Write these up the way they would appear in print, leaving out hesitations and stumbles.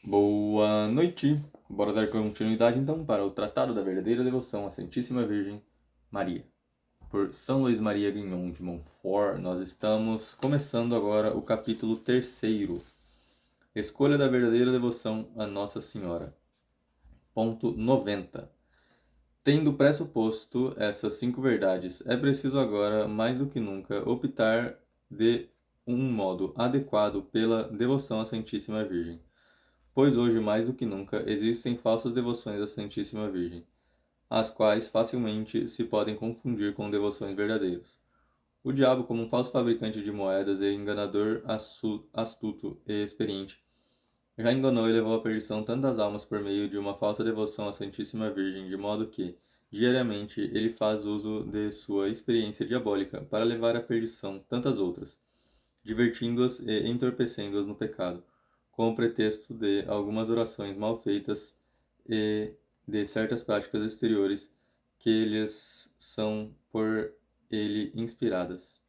Boa noite! Bora dar continuidade então para o Tratado da Verdadeira Devoção à Santíssima Virgem Maria. Por São Luís Maria Grignon de Montfort, nós estamos começando agora o capítulo 3º, Escolha da Verdadeira Devoção a Nossa Senhora. Ponto 90. Tendo pressuposto essas 5 verdades, é preciso agora, mais do que nunca, optar de um modo adequado pela devoção à Santíssima Virgem. Pois hoje, mais do que nunca, existem falsas devoções à Santíssima Virgem, as quais facilmente se podem confundir com devoções verdadeiras. O diabo, como um falso fabricante de moedas e enganador astuto e experiente, já enganou e levou à perdição tantas almas por meio de uma falsa devoção à Santíssima Virgem, de modo que, diariamente, ele faz uso de sua experiência diabólica para levar à perdição tantas outras, divertindo-as e entorpecendo-as no pecado, com o pretexto de algumas orações mal feitas e de certas práticas exteriores que lhes são por ele inspiradas.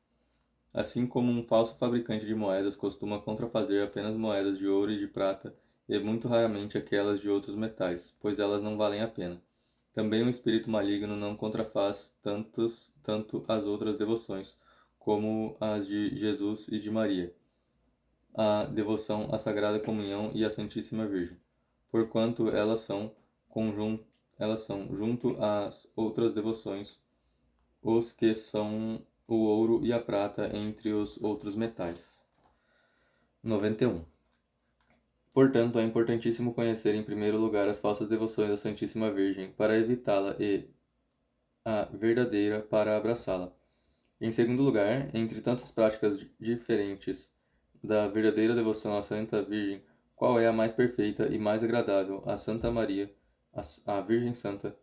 Assim como um falso fabricante de moedas costuma contrafazer apenas moedas de ouro e de prata, e muito raramente aquelas de outros metais, pois elas não valem a pena. Também um espírito maligno não contrafaz tanto as outras devoções, como as de Jesus e de Maria, a devoção à Sagrada Comunhão e à Santíssima Virgem, porquanto elas são, junto às outras devoções, os que são o ouro e a prata entre os outros metais. 91. Portanto, é importantíssimo conhecer em primeiro lugar as falsas devoções à Santíssima Virgem, para evitá-la e a verdadeira para abraçá-la. Em segundo lugar, entre tantas práticas diferentes da verdadeira devoção à Santa Virgem, qual é a mais perfeita e mais agradável? A Santa Maria, a Virgem Santa,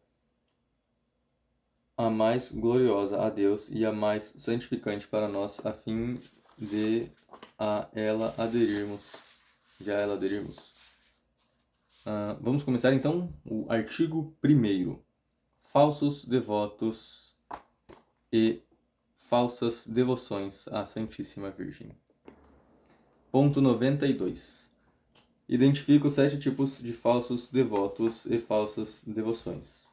a mais gloriosa a Deus e a mais santificante para nós, a fim de a ela aderirmos. Vamos começar então o artigo 1º. Falsos devotos e falsas devoções à Santíssima Virgem. Ponto 92. Identifica os 7 tipos de falsos devotos e falsas devoções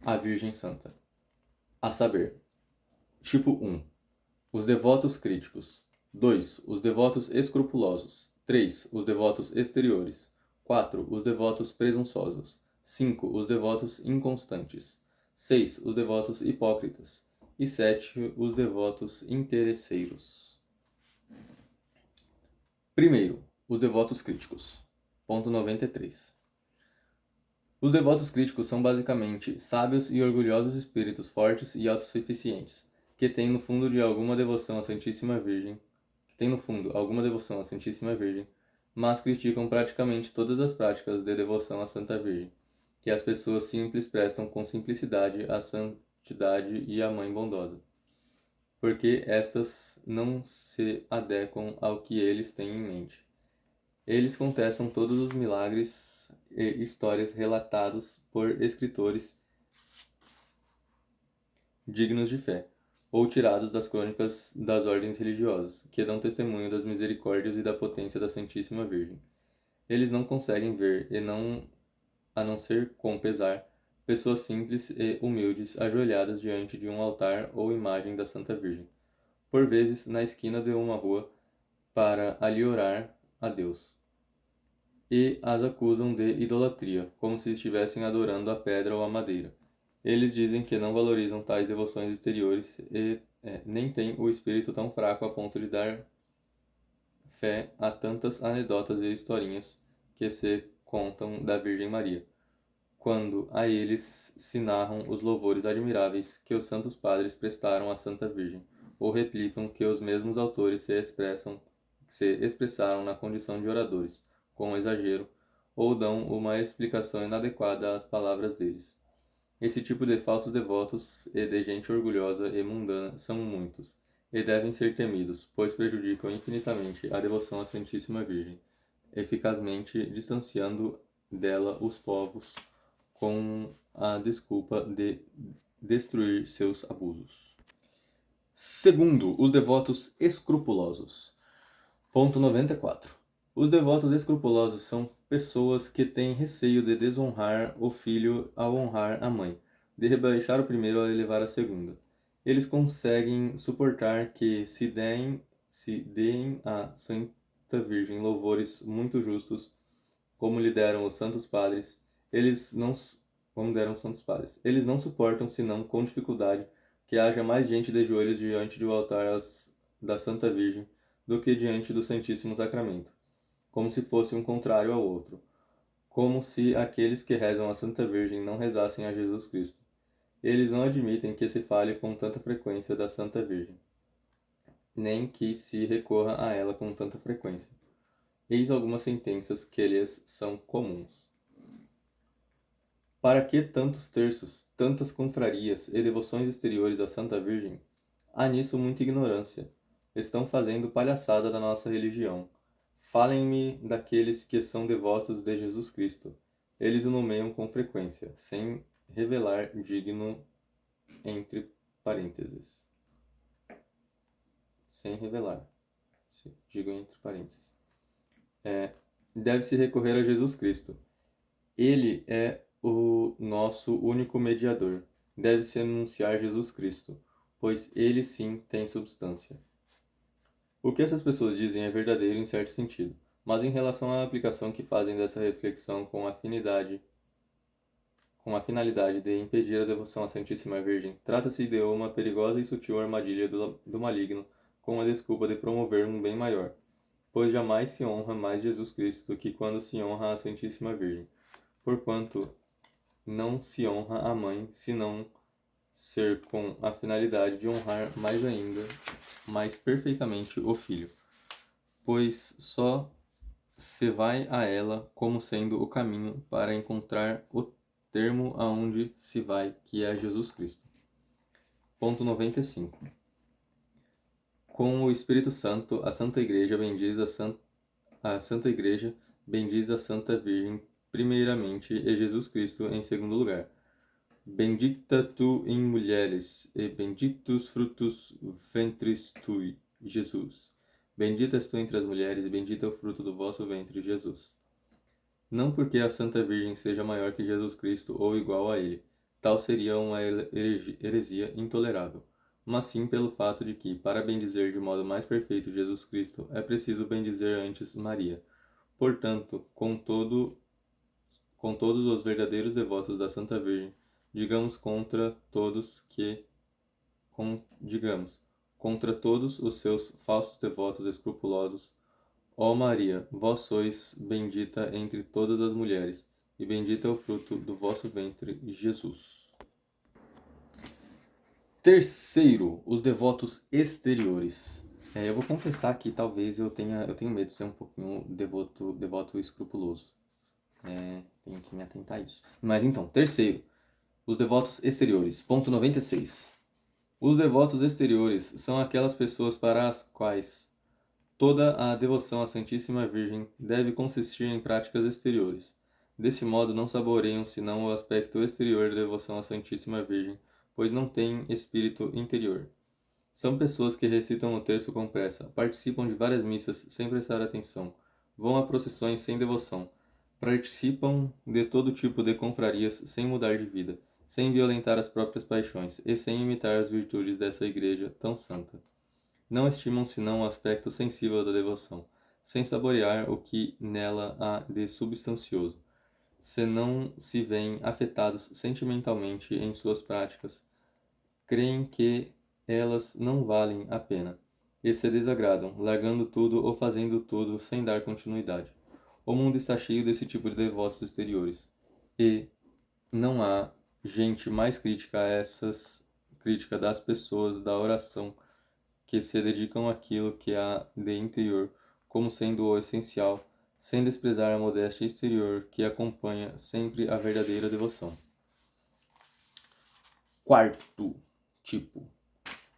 à Virgem Santa. A saber, tipo 1. Os devotos críticos. 2. Os devotos escrupulosos. 3. Os devotos exteriores. 4. Os devotos presunçosos. 5. Os devotos inconstantes. 6. Os devotos hipócritas. E 7. Os devotos interesseiros. Primeiro, os devotos críticos. Ponto 93. Os devotos críticos são basicamente sábios e orgulhosos espíritos fortes e autossuficientes, que têm no fundo alguma devoção à Santíssima Virgem, mas criticam praticamente todas as práticas de devoção à Santa Virgem, que as pessoas simples prestam com simplicidade à santidade e à Mãe bondosa, porque estas não se adequam ao que eles têm em mente. Eles contestam todos os milagres e histórias relatados por escritores dignos de fé, ou tirados das crônicas das ordens religiosas, que dão testemunho das misericórdias e da potência da Santíssima Virgem. Eles não conseguem ver, a não ser com pesar, pessoas simples e humildes ajoelhadas diante de um altar ou imagem da Santa Virgem, por vezes na esquina de uma rua, para ali orar a Deus, e as acusam de idolatria, como se estivessem adorando a pedra ou a madeira. Eles dizem que não valorizam tais devoções exteriores e nem têm o espírito tão fraco a ponto de dar fé a tantas anedotas e historinhas que se contam da Virgem Maria, quando a eles se narram os louvores admiráveis que os santos padres prestaram à Santa Virgem, ou replicam que os mesmos autores se expressaram na condição de oradores, com exagero, ou dão uma explicação inadequada às palavras deles. Esse tipo de falsos devotos e de gente orgulhosa e mundana são muitos, e devem ser temidos, pois prejudicam infinitamente a devoção à Santíssima Virgem, eficazmente distanciando dela os povos com a desculpa de destruir seus abusos. Segundo, os devotos escrupulosos. Ponto 94. Os devotos escrupulosos são pessoas que têm receio de desonrar o filho ao honrar a mãe, de rebaixar o primeiro ao elevar a segunda. Eles conseguem suportar que se deem à Santa Virgem louvores muito justos, como lhe deram os santos padres. Eles não como deram os santos padres. Eles não suportam, senão com dificuldade, que haja mais gente de joelhos diante do altar da Santa Virgem do que diante do Santíssimo Sacramento, como se fosse um contrário ao outro, como se aqueles que rezam à Santa Virgem não rezassem a Jesus Cristo. Eles não admitem que se fale com tanta frequência da Santa Virgem, nem que se recorra a ela com tanta frequência. Eis algumas sentenças que lhes são comuns. Para que tantos terços, tantas confrarias e devoções exteriores à Santa Virgem? Há nisso muita ignorância. Estão fazendo palhaçada da nossa religião. Falem-me daqueles que são devotos de Jesus Cristo. Eles o nomeiam com frequência, sem revelar digno entre parênteses. Sem revelar. Digo entre parênteses. Deve-se recorrer a Jesus Cristo. Ele é o nosso único mediador. Deve-se anunciar Jesus Cristo, pois ele sim tem substância. O que essas pessoas dizem é verdadeiro em certo sentido, mas em relação à aplicação que fazem dessa reflexão com a finalidade de impedir a devoção à Santíssima Virgem, trata-se de uma perigosa e sutil armadilha do maligno com a desculpa de promover um bem maior, pois jamais se honra mais Jesus Cristo do que quando se honra a Santíssima Virgem, porquanto não se honra a mãe, senão ser com a finalidade de honrar mais ainda, mais perfeitamente o filho, pois só se vai a ela como sendo o caminho para encontrar o termo aonde se vai, que é Jesus Cristo. Ponto 95. Com o Espírito Santo, a Santa Igreja bendiz a Santa Igreja bendiz a Santa Virgem primeiramente e Jesus Cristo em segundo lugar. Bendita tu em mulheres, e benditos frutos ventris tui, Jesus. Bendita és tu entre as mulheres, e bendito é o fruto do vosso ventre, Jesus. Não porque a Santa Virgem seja maior que Jesus Cristo ou igual a ele, tal seria uma heresia intolerável, mas sim pelo fato de que, para bendizer de modo mais perfeito Jesus Cristo, é preciso bendizer antes Maria. Portanto, com todos os verdadeiros devotos da Santa Virgem, digamos contra todos os seus falsos devotos escrupulosos, ó Maria, vós sois bendita entre todas as mulheres, e bendito é o fruto do vosso ventre, Jesus. Terceiro, os devotos exteriores. Eu vou confessar que talvez eu tenha medo de ser um pouquinho devoto escrupuloso. Tenho que me atentar a isso. Mas então, terceiro, os devotos exteriores. Ponto 96. Os devotos exteriores são aquelas pessoas para as quais toda a devoção à Santíssima Virgem deve consistir em práticas exteriores. Desse modo, não saboreiam senão o aspecto exterior da devoção à Santíssima Virgem, pois não têm espírito interior. São pessoas que recitam o terço com pressa, participam de várias missas sem prestar atenção, vão a procissões sem devoção, participam de todo tipo de confrarias sem mudar de vida, sem violentar as próprias paixões e sem imitar as virtudes dessa igreja tão santa. Não estimam senão o aspecto sensível da devoção, sem saborear o que nela há de substancioso. Se não se veem afetados sentimentalmente em suas práticas, creem que elas não valem a pena, e se desagradam, largando tudo ou fazendo tudo sem dar continuidade. O mundo está cheio desse tipo de devotos exteriores, e não há gente mais crítica das pessoas da oração que se dedicam àquilo que há de interior como sendo o essencial, sem desprezar a modéstia exterior que acompanha sempre a verdadeira devoção. Quarto tipo,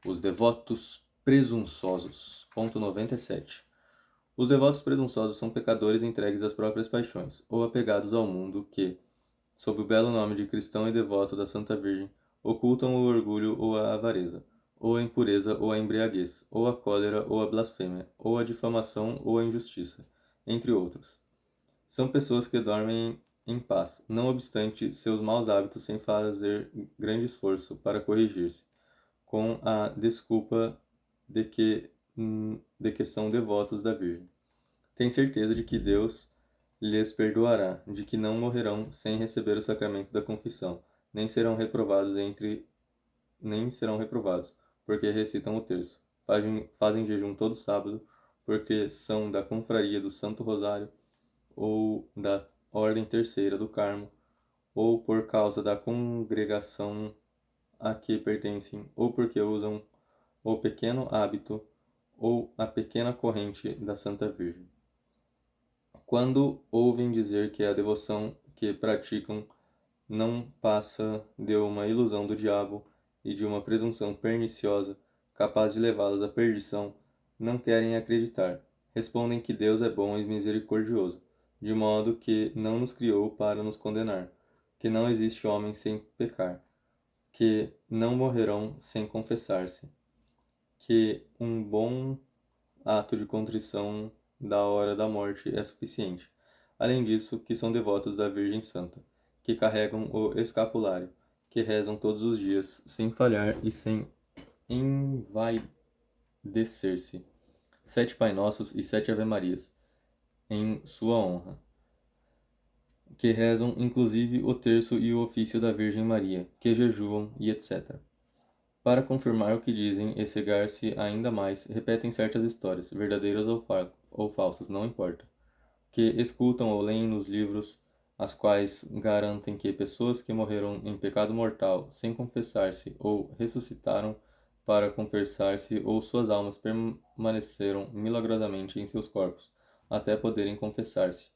os devotos presunçosos. Ponto 97. Os devotos presunçosos são pecadores entregues às próprias paixões, ou apegados ao mundo que, sob o belo nome de cristão e devoto da Santa Virgem, ocultam o orgulho ou a avareza, ou a impureza ou a embriaguez, ou a cólera ou a blasfêmia, ou a difamação ou a injustiça, entre outros. São pessoas que dormem em paz, não obstante seus maus hábitos, sem fazer grande esforço para corrigir-se, com a desculpa de que são devotos da Virgem. Tem certeza de que Deus lhes perdoará, de que não morrerão sem receber o sacramento da confissão, nem serão reprovados porque recitam o terço. Fazem jejum todo sábado, porque são da confraria do Santo Rosário, ou da Ordem Terceira do Carmo, ou por causa da congregação a que pertencem, ou porque usam o pequeno hábito ou a pequena corrente da Santa Virgem. Quando ouvem dizer que a devoção que praticam não passa de uma ilusão do diabo e de uma presunção perniciosa capaz de levá-los à perdição, não querem acreditar. Respondem que Deus é bom e misericordioso, de modo que não nos criou para nos condenar, que não existe homem sem pecar, que não morrerão sem confessar-se, que um bom ato de contrição da hora da morte é suficiente. Além disso, que são devotos da Virgem Santa, que carregam o escapulário, que rezam todos os dias, sem falhar e sem envaidecer-se, 7 Pai Nossos e 7 Ave-Marias, em sua honra, que rezam inclusive o terço e o ofício da Virgem Maria, que jejuam e etc. Para confirmar o que dizem e cegar-se ainda mais, repetem certas histórias, verdadeiras ou falsas, não importa, que escutam ou leem nos livros, as quais garantem que pessoas que morreram em pecado mortal sem confessar-se ou ressuscitaram para confessar-se ou suas almas permaneceram milagrosamente em seus corpos, até poderem confessar-se,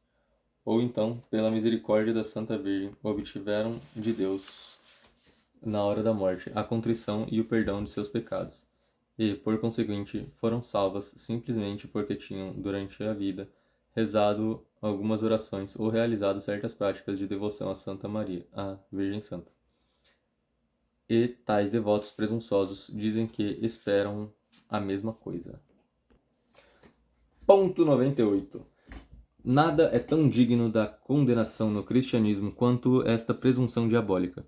ou então, pela misericórdia da Santa Virgem, obtiveram de Deus na hora da morte, a contrição e o perdão de seus pecados, e, por conseguinte, foram salvas simplesmente porque tinham, durante a vida, rezado algumas orações ou realizado certas práticas de devoção a Santa Maria, a Virgem Santa. E tais devotos presunçosos dizem que esperam a mesma coisa. Ponto 98. Nada é tão digno da condenação no cristianismo quanto esta presunção diabólica,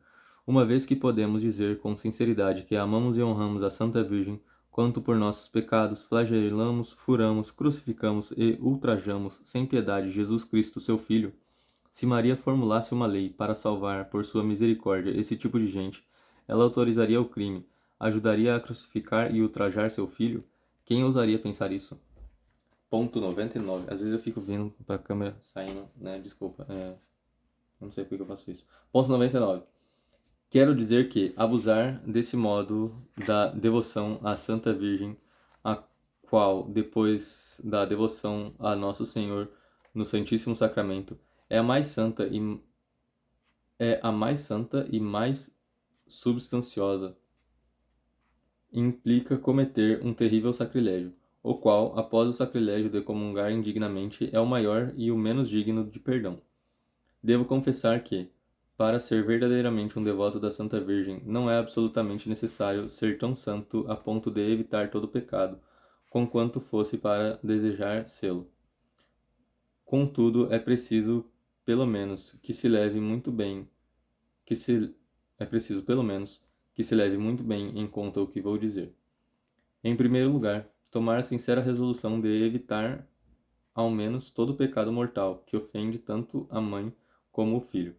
uma vez que podemos dizer com sinceridade que amamos e honramos a Santa Virgem, quanto por nossos pecados flagelamos, furamos, crucificamos e ultrajamos sem piedade Jesus Cristo, seu Filho. Se Maria formulasse uma lei para salvar por sua misericórdia esse tipo de gente, ela autorizaria o crime, ajudaria a crucificar e ultrajar seu filho? Quem ousaria pensar isso? Ponto 99. Às vezes eu fico vendo pra câmera saindo, né? Desculpa. Não sei por que eu faço isso. Ponto 99. Quero dizer que abusar desse modo da devoção à Santa Virgem, a qual, depois da devoção a Nosso Senhor no Santíssimo Sacramento, é a mais santa e mais substanciosa, implica cometer um terrível sacrilégio, o qual, após o sacrilégio de comungar indignamente, é o maior e o menos digno de perdão. Devo confessar que, para ser verdadeiramente um devoto da Santa Virgem, não é absolutamente necessário ser tão santo a ponto de evitar todo pecado, conquanto fosse para desejar sê-lo. Contudo, é preciso, pelo menos, que se leve muito bem em conta o que vou dizer. Em primeiro lugar, tomar a sincera resolução de evitar ao menos todo pecado mortal que ofende tanto a mãe como o filho.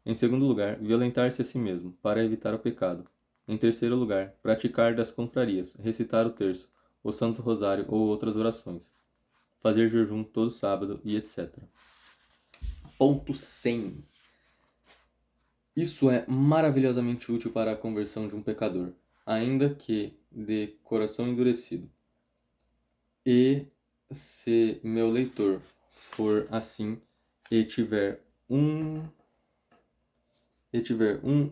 Em segundo lugar, violentar-se a si mesmo, para evitar o pecado. Em terceiro lugar, praticar das confrarias, recitar o terço, o Santo Rosário ou outras orações. Fazer jejum todo sábado e etc. Ponto 100. Isso é maravilhosamente útil para a conversão de um pecador, ainda que de coração endurecido. E se meu leitor for assim e tiver um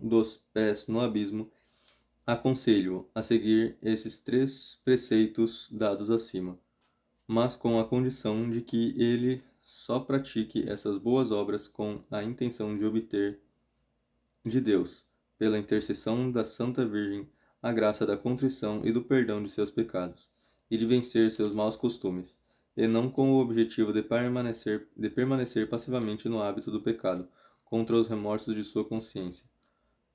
dos pés no abismo, aconselho-o a seguir esses 3 preceitos dados acima, mas com a condição de que ele só pratique essas boas obras com a intenção de obter de Deus, pela intercessão da Santa Virgem, a graça da contrição e do perdão de seus pecados, e de vencer seus maus costumes, e não com o objetivo de permanecer passivamente no hábito do pecado, contra os remorsos de sua consciência.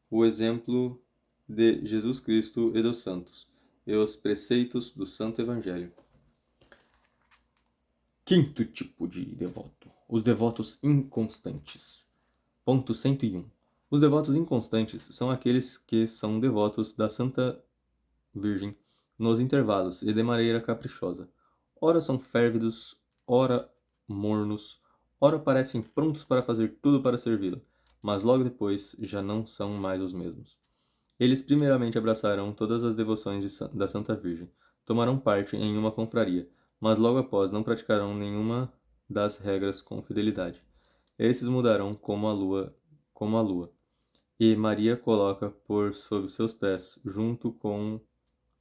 O exemplo de Jesus Cristo e dos santos, e os preceitos do Santo Evangelho. Quinto tipo de devoto: os devotos inconstantes. Ponto 101. Os devotos inconstantes são aqueles que são devotos da Santa Virgem nos intervalos e de maneira caprichosa. Ora são férvidos, ora mornos, ora parecem prontos para fazer tudo para servi-la, mas logo depois já não são mais os mesmos. Eles primeiramente abraçarão todas as devoções da Santa Virgem, tomarão parte em uma confraria, mas logo após não praticarão nenhuma das regras com fidelidade. Esses mudarão como a lua, e Maria coloca por sob seus pés, junto com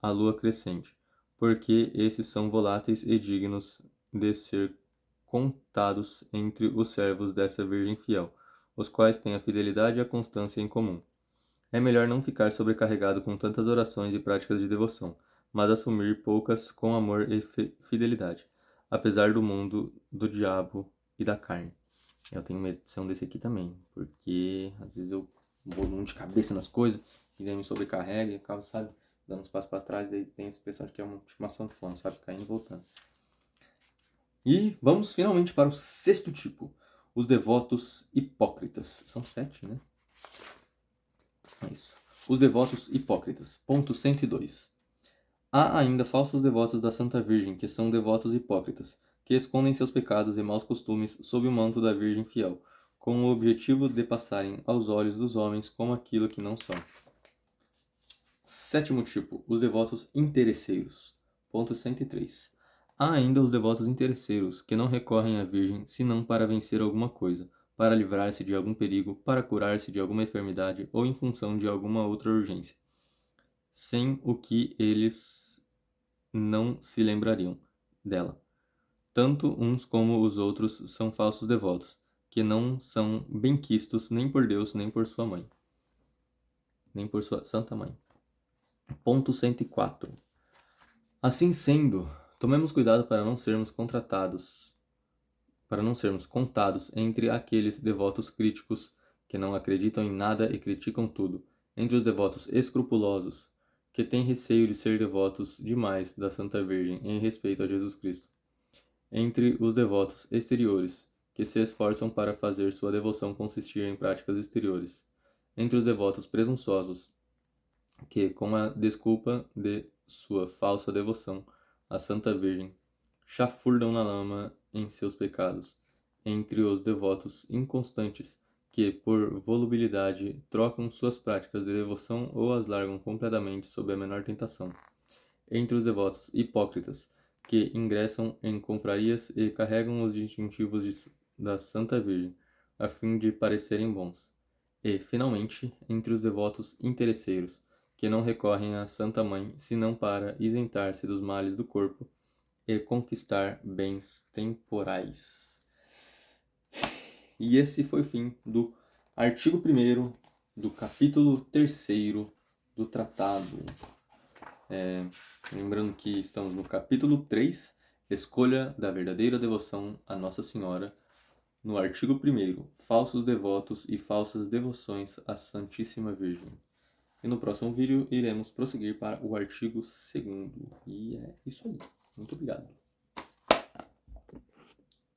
a lua crescente, porque esses são voláteis e dignos de ser contados entre os servos dessa Virgem fiel, os quais têm a fidelidade e a constância em comum. É melhor não ficar sobrecarregado com tantas orações e práticas de devoção, mas assumir poucas com amor e fidelidade, apesar do mundo, do diabo e da carne. Eu tenho uma edição desse aqui também, porque às vezes eu vou muito de cabeça nas coisas, e daí me sobrecarrega e acabo, sabe, dando uns passos para trás, daí tem essa impressão de que é uma sanfona, sabe, caindo e voltando. E vamos finalmente para o sexto tipo, os devotos hipócritas. São 7, né? É isso. Os devotos hipócritas. Ponto 102. Há ainda falsos devotos da Santa Virgem, que são devotos hipócritas, que escondem seus pecados e maus costumes sob o manto da Virgem fiel, com o objetivo de passarem aos olhos dos homens como aquilo que não são. Sétimo tipo, os devotos interesseiros. Ponto 103. Há ainda os devotos interesseiros, que não recorrem à Virgem senão para vencer alguma coisa, para livrar-se de algum perigo, para curar-se de alguma enfermidade ou em função de alguma outra urgência, sem o que eles não se lembrariam dela. Tanto uns como os outros são falsos devotos, que não são benquistos nem por Deus, nem por sua mãe, nem por sua santa mãe. Ponto 104. Assim sendo, tomemos cuidado para não sermos contados entre aqueles devotos críticos que não acreditam em nada e criticam tudo, entre os devotos escrupulosos, que têm receio de ser devotos demais da Santa Virgem em respeito a Jesus Cristo, entre os devotos exteriores, que se esforçam para fazer sua devoção consistir em práticas exteriores, entre os devotos presunçosos, que, com a desculpa de sua falsa devoção à Santa Virgem, chafurdam na lama em seus pecados, entre os devotos inconstantes, que, por volubilidade, trocam suas práticas de devoção ou as largam completamente sob a menor tentação, entre os devotos hipócritas, que ingressam em confrarias e carregam os distintivos da Santa Virgem, a fim de parecerem bons, e, finalmente, entre os devotos interesseiros, que não recorrem à Santa Mãe senão para isentar-se dos males do corpo e conquistar bens temporais. E esse foi o fim do artigo 1º do capítulo 3º do tratado. Lembrando que estamos no capítulo 3, Escolha da verdadeira devoção a Nossa Senhora, no artigo 1º, falsos devotos e falsas devoções à Santíssima Virgem. E no próximo vídeo iremos prosseguir para o artigo 2º. E é isso aí. Muito obrigado.